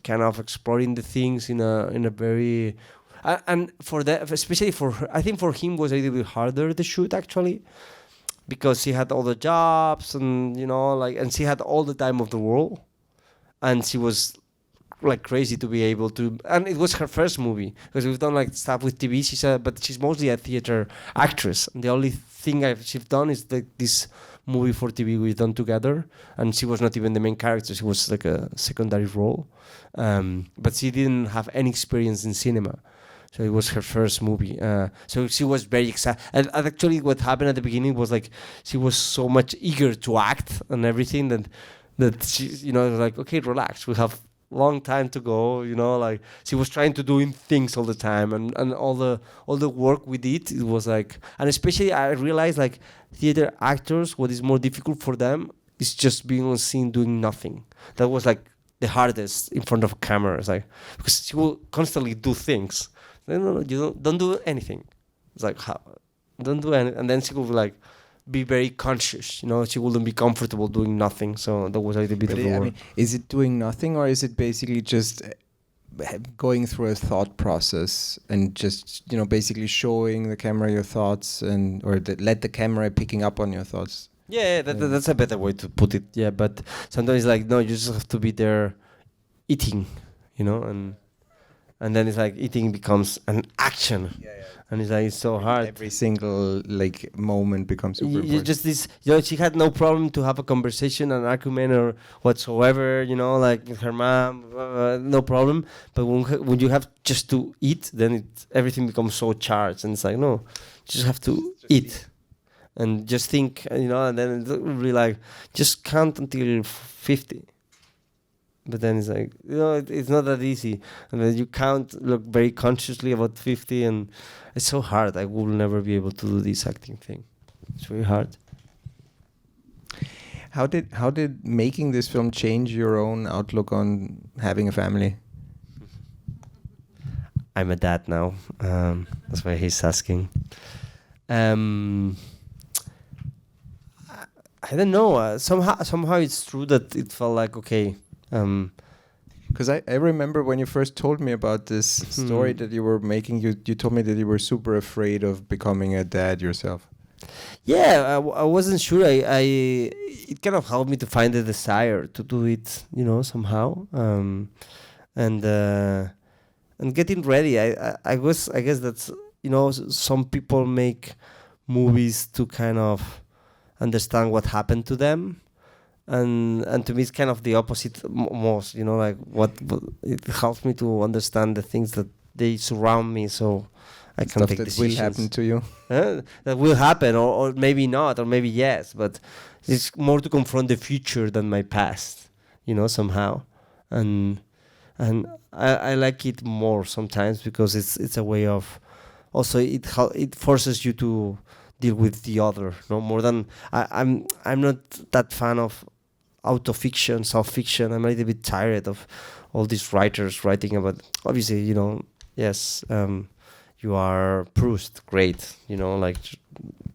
kind of exploring the things in a very and for that, especially for her, I think for him was a little bit harder the shoot actually. Because she had all the jobs and and she had all the time of the world, and she was like crazy to be able to. And it was her first movie because we've done like stuff with TV. But she's mostly a theater actress. And the only thing she's done is this movie for TV we've done together, and she was not even the main character. She was like a secondary role, but she didn't have any experience in cinema. So it was her first movie. So she was very excited. And actually what happened at the beginning was like, she was so much eager to act and everything that she, like, okay, relax. We have long time to go, like she was trying to doing things all the time and all the work we did, it was like, and especially I realized like theater actors, what is more difficult for them is just being on scene doing nothing. That was like the hardest in front of a camera. It's like, because she will constantly do things. No, you don't do anything. It's like, how? Don't do anything. And then she would like be very conscious, she wouldn't be comfortable doing nothing. So that was a little bit of the work. Is it doing nothing, or is it basically just going through a thought process and just, basically showing the camera your thoughts or let the camera picking up on your thoughts? Yeah, that's a better way to put it. Yeah, but sometimes like, no, you just have to be there eating, and and then it's like eating becomes an action, and it's like it's so hard. Every single like moment becomes super important. Just this, she had no problem to have a conversation, an argument, or whatsoever, like with her mom, no problem. But when you have just to eat, then everything becomes so charged, and it's like, no, you just have to eat. And just think, and then it will be like, just count until 50. But then it's like, it's not that easy. And then you look very consciously about 50, and it's so hard. I will never be able to do this acting thing. It's very hard. How did making this film change your own outlook on having a family? I'm a dad now. That's why he's asking. I don't know. Somehow it's true that it felt like, okay. Because I remember when you first told me about this story that you were making, you told me that you were super afraid of becoming a dad yourself. Yeah, I wasn't sure. It kind of helped me to find the desire to do it, somehow. And getting ready. I guess that's, some people make movies to kind of understand what happened to them. And to me, it's kind of the opposite most, like what it helps me to understand the things that they surround me, so I can Stuff take that decisions. will happen to you. That will happen, or maybe not, or maybe yes, but it's more to confront the future than my past, somehow. And I like it more sometimes because it's a way of, also it forces you to deal with the other, more than I'm not that fan of autofiction, self-fiction. I'm a little bit tired of all these writers writing about, obviously, yes, you are Proust, great, like,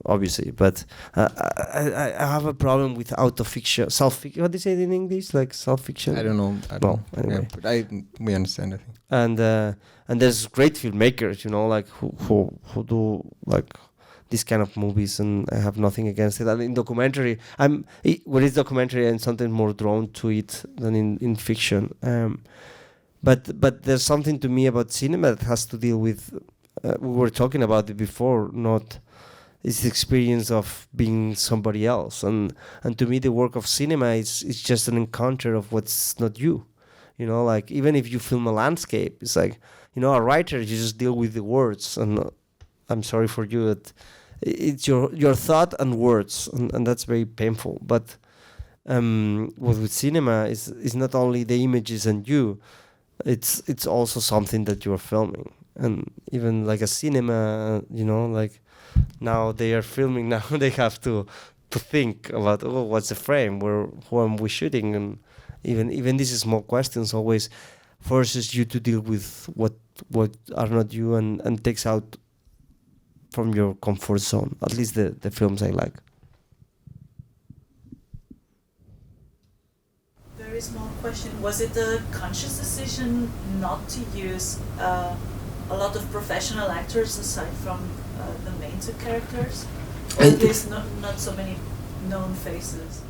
obviously, but I have a problem with autofiction, self-fiction. What do you say in English, like self-fiction? I don't know. Anyway. Yeah, but we understand, I think. And there's great filmmakers, like who do like these kind of movies, and I have nothing against it. And in documentary, when it's documentary, I'm something more drawn to it than in fiction. But there's something to me about cinema that has to deal with. We were talking about it before. Not it's the experience of being somebody else, and to me, the work of cinema is just an encounter of what's not you. Like even if you film a landscape, it's like a writer, you just deal with the words, and I'm sorry for you that. It's your thought and words, and that's very painful. But what with cinema is not only the images and you, it's also something that you are filming. And even like a cinema, like now they are filming. Now they have to think about what's the frame, who am we shooting, and even these small questions always forces you to deal with what are not you, and takes out from your comfort zone, at least the films I like. Very small question. Was it a conscious decision not to use a lot of professional actors aside from the main two characters? Or at least not so many known faces?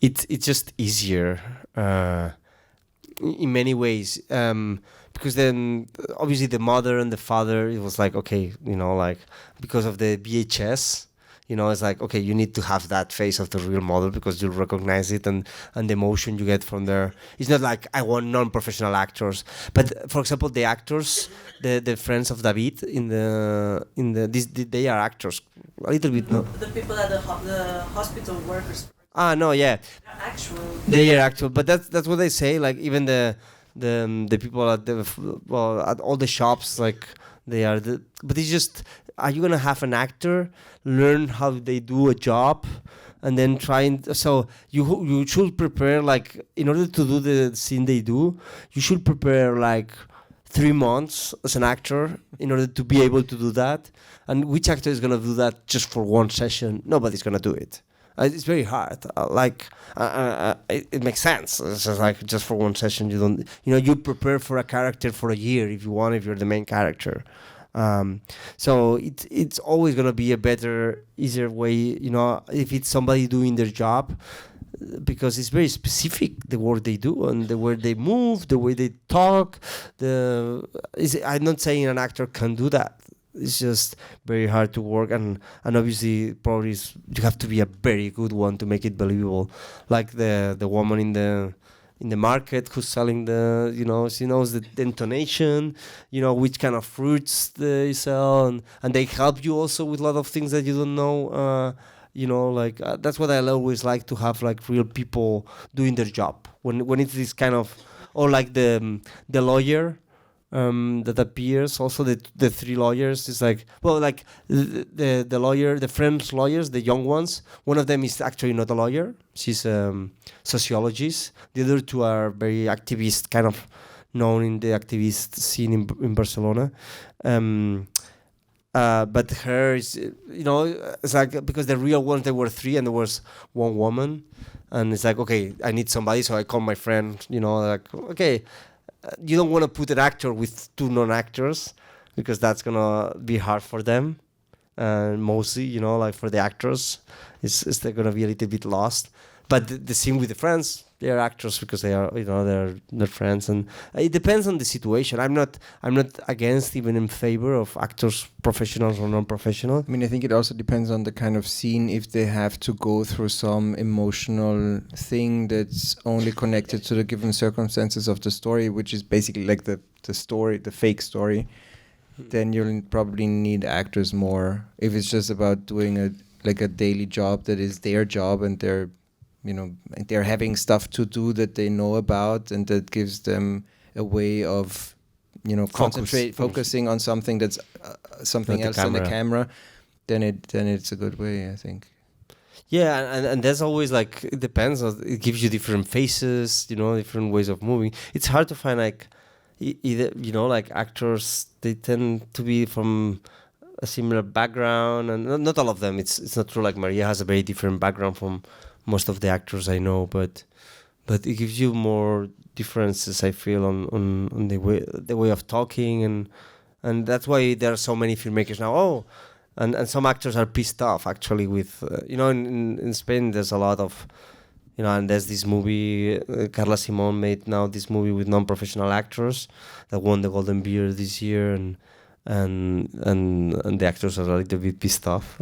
It's just easier in many ways. Because then, obviously, the mother and the father, it was like, okay, like, because of the VHS, it's like, okay, you need to have that face of the real mother because you'll recognize it, and the emotion you get from there. It's not like I want non-professional actors. But, for example, the actors, the friends of David they are actors. A little bit, no? The people at the hospital workers. No, yeah. Actual. They are actual, but that's what they say, like, even the people at at all the shops, like they are but it's just, are you gonna have an actor learn how they do a job and then so you should prepare, like, in order to do the scene they do, you should prepare like 3 months as an actor in order to be able to do that. And which actor is gonna do that just for one session? Nobody's gonna do it. It's very hard. It makes sense. It's just like just for one session, you don't. You prepare for a character for a year if you're the main character. So it's always gonna be a better, easier way. If it's somebody doing their job, because it's very specific, the work they do and the way they move, the way they talk. I'm not saying an actor can do that. It's just very hard to work, and obviously probably you have to be a very good one to make it believable. Like the woman in the market who's selling she knows the intonation, which kind of fruits they sell, and they help you also with a lot of things that you don't know. That's what I always like to have, like real people doing their job. When it's this kind of, or like the lawyer that appears, also the three lawyers is like, well, like the lawyer, the French lawyers, the young ones. One of them is actually not a lawyer; she's a sociologist. The other two are very activist, kind of known in the activist scene in Barcelona. But her is, it's like, because the real ones, there were three and there was one woman, and it's like, okay, I need somebody, so I call my friend, like, okay, you don't want to put an actor with two non-actors because that's gonna be hard for them, and mostly, like for the actors, they're gonna be a little bit lost. But the same with the friends, they are actors because they are, they're friends, and it depends on the situation. I'm not against, even in favor of actors, professionals or non-professional. I mean, I think it also depends on the kind of scene. If they have to go through some emotional thing that's only connected to the given circumstances of the story, which is basically like the story, the fake story, then you'll probably need actors more. If it's just about doing a daily job that is their job, and they're having stuff to do that they know about, and that gives them a way of, focusing on something that's something else than the camera, then it's a good way, I think. Yeah, and there's always, like, it depends. It gives you different faces, different ways of moving. It's hard to find, like, either, like actors, they tend to be from a similar background, and not all of them. It's not true. Like Maria has a very different background from most of the actors I know, but it gives you more differences, I feel, on the way of talking, and that's why there are so many filmmakers now. And some actors are pissed off actually with in Spain there's a lot of and there's this movie Carla Simón made now this movie with non-professional actors that won the Golden Bear this year, and the actors are a little bit pissed off,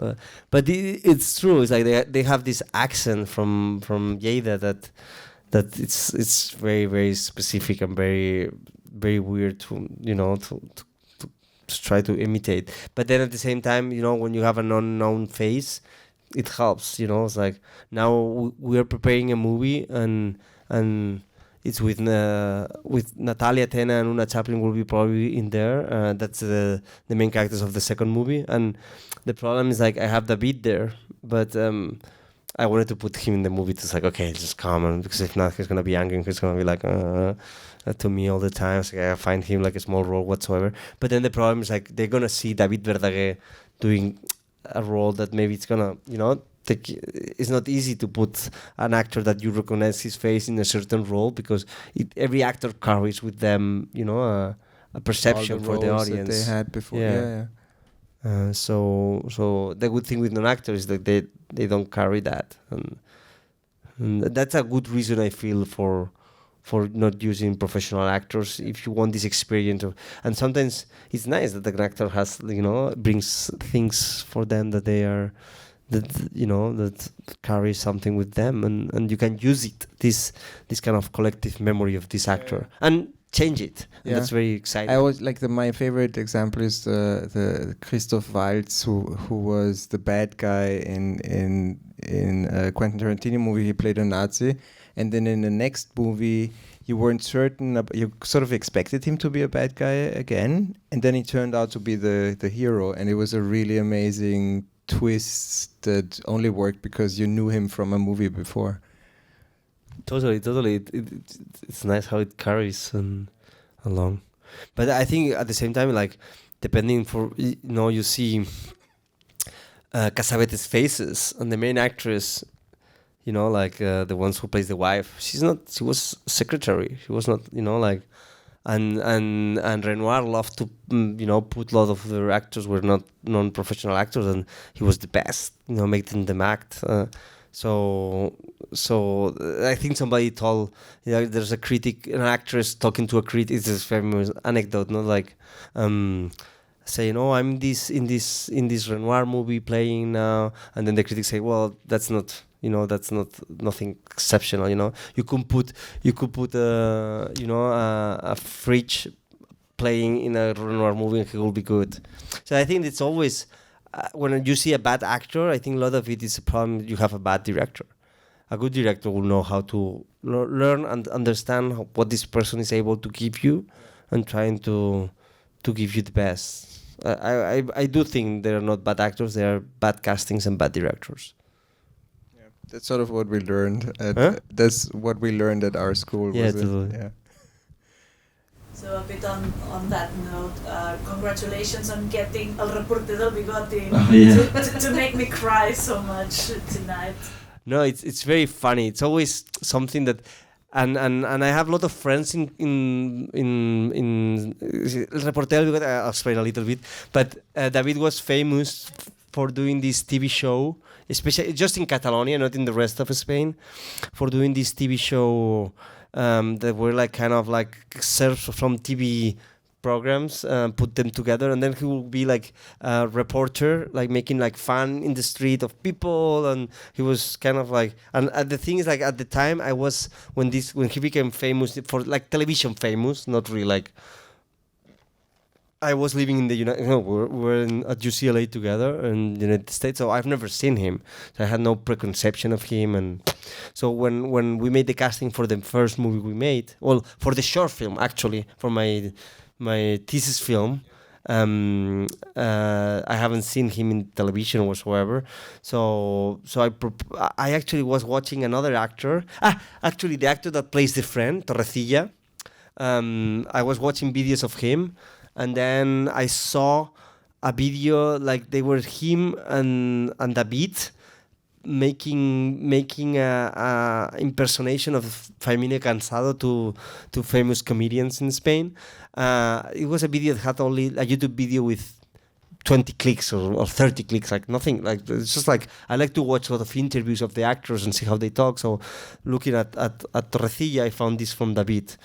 but it's true. It's like they have this accent from Lleida that it's very, very specific and very, very weird to try to imitate. But then at the same time, when you have an unknown face, it helps. It's like now we are preparing a movie and it's with Natalia Tena and Una Chaplin will be probably in there. That's the main characters of the second movie. And the problem is, like, I have David there, but I wanted to put him in the movie. It's like, okay, just come on, because if not, he's gonna be angry. He's gonna be like to me all the time. So I find him like a small role whatsoever. But then the problem is, like, they're gonna see David Verdaguer doing a role that maybe it's gonna, it's not easy to put an actor that you recognize his face in a certain role, because every actor carries with them, a perception for the audience that they had before. Yeah. So the good thing with non-actors is that they don't carry that, and that's a good reason, I feel, for not using professional actors if you want this experience and sometimes it's nice that the actor has brings things for them that they are that carry something with them, and you can use it, this kind of collective memory of this actor, and change it. And that's very exciting. I always like my favorite example is the Christoph Waltz, who was the bad guy in a Quentin Tarantino movie. He played a Nazi, and then in the next movie you weren't certain. You sort of expected him to be a bad guy again, and then he turned out to be the hero, and it was a really amazing twist that only worked because you knew him from a movie before. Totally. It's nice how it carries along. But I think at the same time, like, depending for, you see Casavetes' faces, and the main actress, like the ones who plays the wife, she was secretary. She was not, and Renoir loved to, put a lot of their actors were not non-professional actors, and he was the best, making them act. So I think somebody told, there's a critic, an actress talking to a critic. It's this famous anecdote, not like saying, "Oh, I'm in this Renoir movie playing now," and then the critics say, "Well, that's not." That's not nothing exceptional. You could put a fridge playing in a Renoir movie and it will be good. So I think it's always when you see a bad actor, I think a lot of it is a problem. You have a bad director. A good director will know how to learn and understand what this person is able to give you, and trying to give you the best. I do think there are not bad actors. There are bad castings and bad directors. That's sort of what we learned. That's what we learned at our school. Yeah, totally. Yeah. So a bit on that note, congratulations on getting El Reporte del Bigote to make me cry so much tonight. No, it's very funny. It's always something that, and I have a lot of friends in El Reporte del Bigote. I'll explain a little bit, but David was famous for doing this TV show, especially just in Catalonia, not in the rest of Spain, for doing this TV show that were like kind of like served from TV programs, put them together, and then he will be like a reporter, like making like fun in the street of people, and he was kind of like, and the thing is, like at the time I was when he became famous for like television famous, not really like. I was living in the we're at UCLA together in the United States, so I've never seen him. So I had no preconception of him, and so when we made the casting for the first movie we made, well, for the short film actually, for my thesis film, I haven't seen him in television whatsoever. So I actually was watching another actor. Actually, the actor that plays the friend, Torrecilla. I was watching videos of him. And then I saw a video, like they were him and David making a impersonation of Firmino Cansado to famous comedians in Spain. It was a video that had only a YouTube video with 20 clicks or 30 clicks, like nothing. Like it's just like I like to watch a lot of interviews of the actors and see how they talk. So looking at Torrecilla, I found this from David.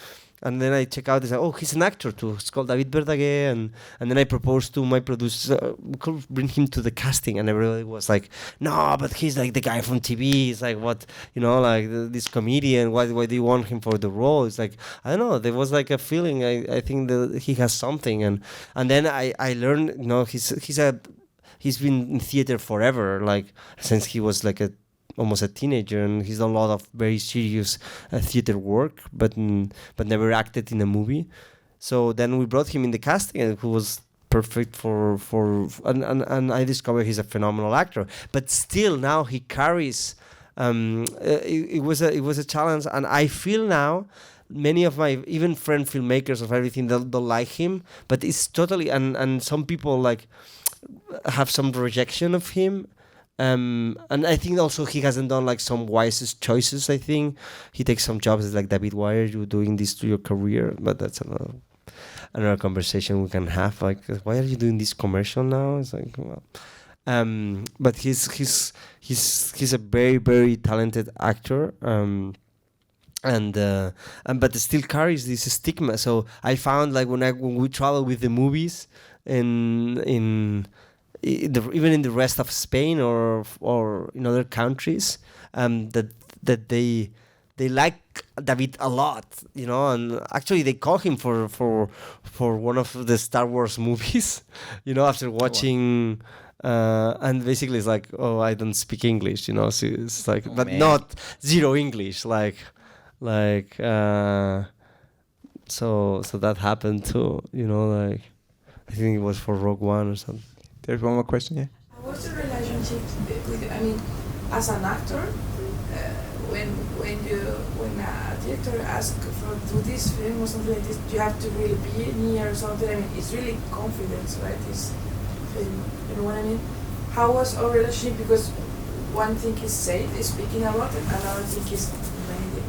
And then I check out, I say, oh, he's an actor too. It's called David Verdaguer. And then I proposed to my producer, we could bring him to the casting. And everybody was like, no, but he's like the guy from TV. He's like, what, like this comedian. Why do you want him for the role? It's like, I don't know. There was like a feeling. I think that he has something. And then I learned, he's been in theater forever, like since he was like almost a teenager, and he's done a lot of very serious theater work, but never acted in a movie. So then we brought him in the casting, and who was perfect for and I discovered he's a phenomenal actor. But still, now he carries. It was a challenge, and I feel now many of my even friend filmmakers of everything don't like him, but it's totally and some people like have some rejection of him. And I think also he hasn't done like some wisest choices. I think he takes some jobs like David, why are you doing this to your career? But that's another conversation we can have. Like, why are you doing this commercial now? It's like, well, but he's a very, very talented actor. But it still carries this stigma. So I found like when we travel with the movies even in the rest of Spain or in other countries, that they like David a lot, and actually they call him for one of the Star Wars movies, after watching. And basically it's like, oh, I don't speak English, so it's like, but man. Not zero English, like so that happened too, like I think it was for Rogue One or something. There's one more question, yeah. What's the relationship with, as an actor, when a director asks for do this film or something like this, you have to really be near or something. It's really confidence, right? This film, you know what I mean? How was our relationship? Because one thing is speaking about it, another thing is mainly.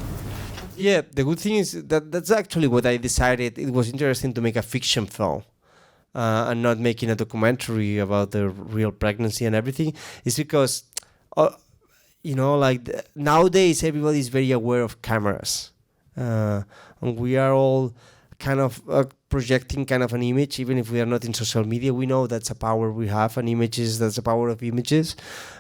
Yeah, the good thing is that's actually what I decided. It was interesting to make a fiction film. And not making a documentary about the real pregnancy and everything, is because like nowadays everybody is very aware of cameras, and we are all kind of projecting kind of an image, even if we are not in social media. We know that's a power we have, and images, that's a power of images.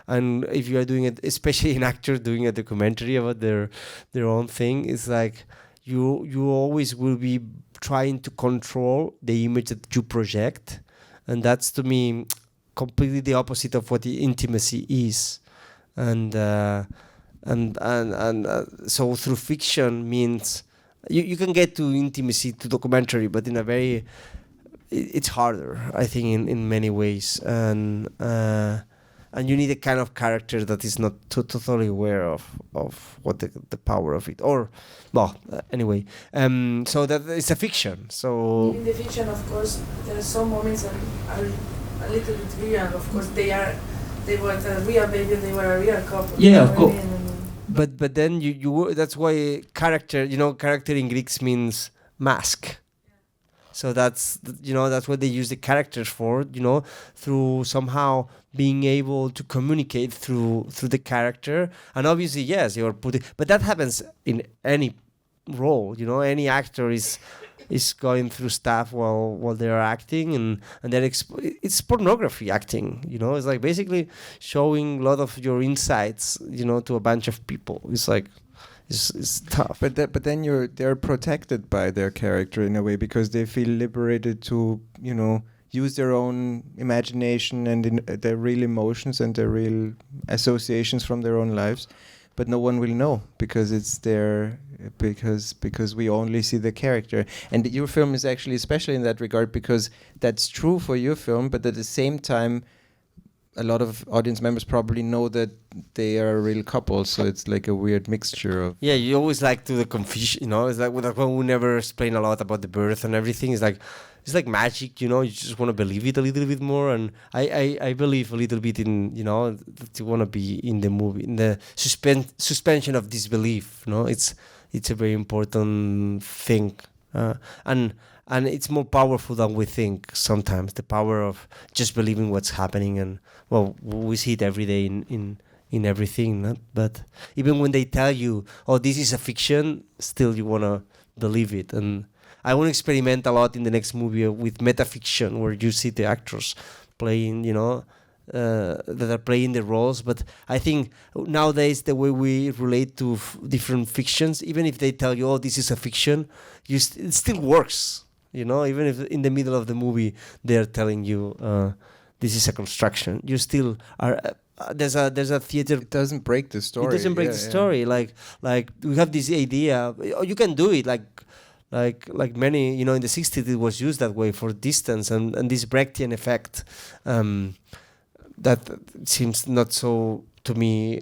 And if you are doing it, especially an actor doing a documentary about their own thing, it's like you always will be trying to control the image that you project, and that's to me completely the opposite of what the intimacy is. And so through fiction means you can get to intimacy to documentary, but in a very it's harder, I think, in many ways, and you need a kind of character that is not totally aware of what the power of it, or anyway, so that it's a fiction. So in the fiction, of course, there are some moments that are a little bit real. Of course, they were a real baby, they were a real couple. Yeah, of course. But then you that's why character in Greek means mask. So that's what they use the characters for, through somehow being able to communicate through the character. And obviously, yes, you're putting, but that happens in any role. Any actor is going through stuff while they're acting, and then it's pornography acting. It's like basically showing a lot of your insights, to a bunch of people. It's like it's tough. But then they're protected by their character in a way, because they feel liberated to use their own imagination and their real emotions and their real associations from their own lives. But no one will know, because it's there, because we only see the character. And your film is actually special in that regard, because that's true for your film, but at the same time, a lot of audience members probably know that they are a real couple, so it's like a weird mixture of... Yeah, you always like to the confusion, it's like when we never explain a lot about the birth and everything. It's like magic, you just want to believe it a little bit more, and I believe a little bit in, that you want to be in the movie, in the suspension of disbelief, it's a very important thing, and it's more powerful than we think sometimes, the power of just believing what's happening. And we see it every day in everything, but even when they tell you, oh, this is a fiction, still you want to believe it. And I want to experiment a lot in the next movie with metafiction, where you see the actors playing, that are playing the roles. But I think nowadays the way we relate to different fictions, even if they tell you, oh, this is a fiction, it still works. Even if in the middle of the movie they're telling you this is a construction, you still are. There's a theater. It doesn't break the story. It doesn't break the story. Like we have this idea. You can do it. Like many, in the 60s it was used that way for distance and this Brechtian effect. That seems not so, to me,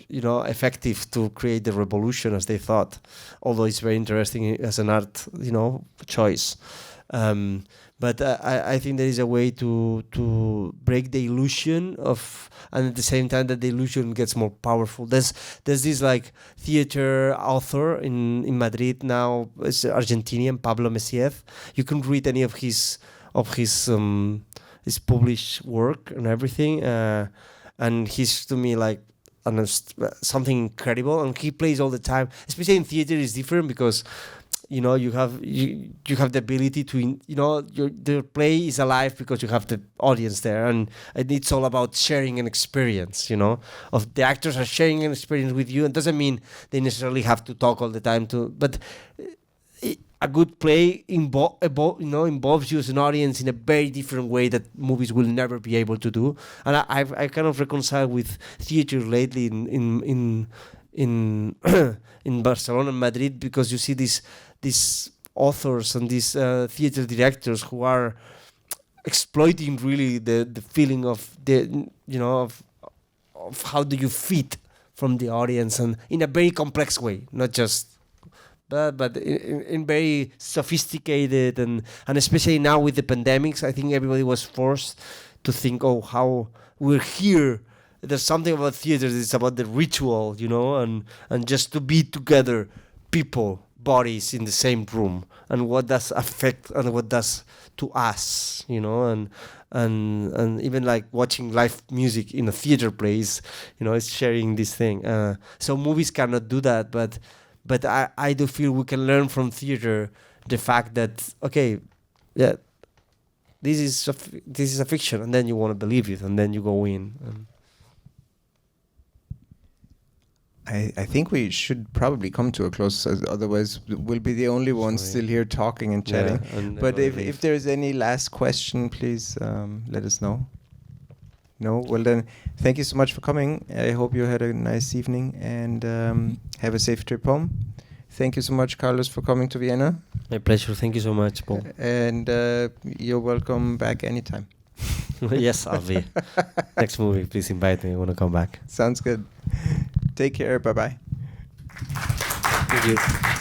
effective to create the revolution as they thought, although it's very interesting as an art, choice. But I think there is a way to break the illusion of, and at the same time that the illusion gets more powerful. There's this like theater author in Madrid now, it's Argentinian, Pablo Messier. You can read any of his published work and everything, and he's to me like something incredible, and he plays all the time. Especially in theater is different, because you have the ability to the play is alive because you have the audience there, and it's all about sharing an experience. Of the actors are sharing an experience with you. It doesn't mean they necessarily have to talk all the time but a good play involves you as an audience in a very different way that movies will never be able to do. And I kind of reconcile with theater lately in Barcelona and Madrid, because you see these authors and these theater directors who are exploiting really the feeling of of how do you fit from the audience, and in a very complex way, not just. But in very sophisticated, and especially now with the pandemics, I think everybody was forced to think, oh, how we're here. There's something about theater that's about the ritual, and just to be together, people bodies in the same room, and what does affect and what does to us, you know, and even like watching live music in a theater place, you know, it's sharing this thing. So movies cannot do that, but I do feel we can learn from theater the fact that, okay, yeah, this is a fiction, and then you want to believe it, and then you go in. I think we should probably come to a close, otherwise we'll be the only ones still here talking and chatting. Yeah, but if there's any last question, please let us know. No? Well then, thank you so much for coming. I hope you had a nice evening, and have a safe trip home. Thank you so much, Carlos, for coming to Vienna. My pleasure. Thank you so much, Paul. And you're welcome back anytime. Yes, I'll be. Next movie, please invite me. I want to come back. Sounds good. Take care. Bye-bye. Thank you.